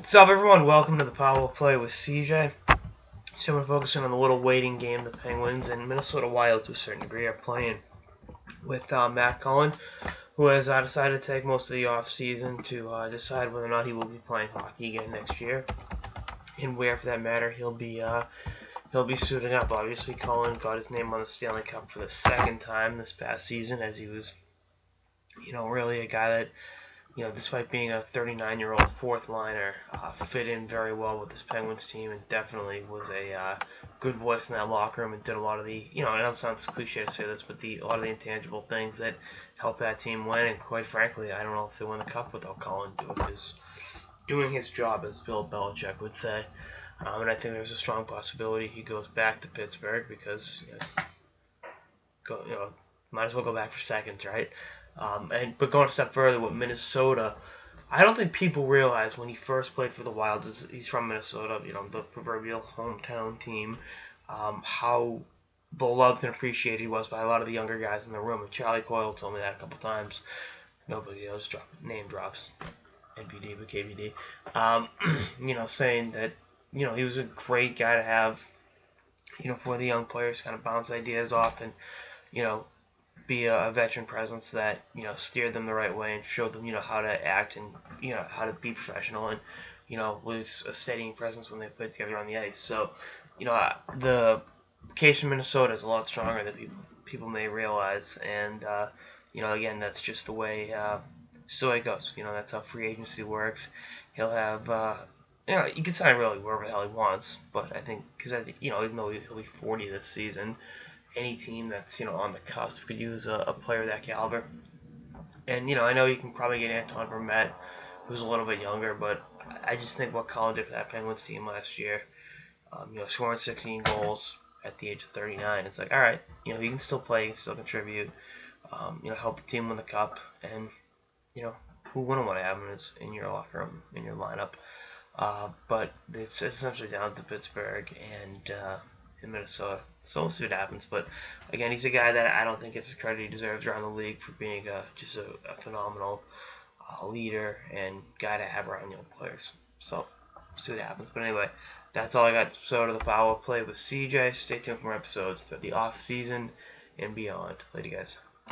What's up, everyone? Welcome to the Power Play with CJ. So we're focusing on the little waiting game the Penguins and Minnesota Wild to a certain degree are playing with Matt Cullen, who has decided to take most of the off season to decide whether or not he will be playing hockey again next year, and where, for that matter, he'll be suiting up. Obviously, Cullen got his name on the Stanley Cup for the second time this past season, as he was, really a guy that, despite being a 39-year-old fourth liner, fit in very well with this Penguins team and definitely was a good voice in that locker room and did a lot of the, and it sounds cliche to say this, but a lot of the intangible things that helped that team win. And quite frankly, I don't know if they win the cup without Cullen doing his job, as Bill Belichick would say. And I think there's a strong possibility he goes back to Pittsburgh because, might as well go back for seconds, right? But going a step further with Minnesota, I don't think people realize when he first played for the Wild, he's from Minnesota, the proverbial hometown team, how beloved and appreciated he was by a lot of the younger guys in the room. And Charlie Coyle told me that a couple times. Nobody else name drops, NPD but KBD. Saying that he was a great guy to have, for the young players, kind of bounce ideas off and be a veteran presence that steered them the right way and showed them how to act and how to be professional and was a steadying presence when they played together on the ice. So the case in Minnesota is a lot stronger than people may realize, and again, that's just the way it goes. That's how free agency works. He'll have he can sign really wherever the hell he wants, but I think even though he'll be 40 this season, any team that's on the cusp could use a player of that caliber. And I know you can probably get Anton Vermette, who's a little bit younger, but I just think what Cullen did for that Penguins team last year, scoring 16 goals at the age of 39, it's like, all right, he can still play, he can still contribute, help the team win the cup, and who wouldn't want to have him in your locker room, in your lineup? But it's essentially down to Pittsburgh and in Minnesota. So we'll see what happens. But again, he's a guy that I don't think gets the credit he deserves around the league for being just a phenomenal leader and guy to have around young players. So we'll see what happens. But anyway, that's all I got. Episode of the Power Play with CJ. Stay tuned for more episodes throughout the off season and beyond. Later, guys.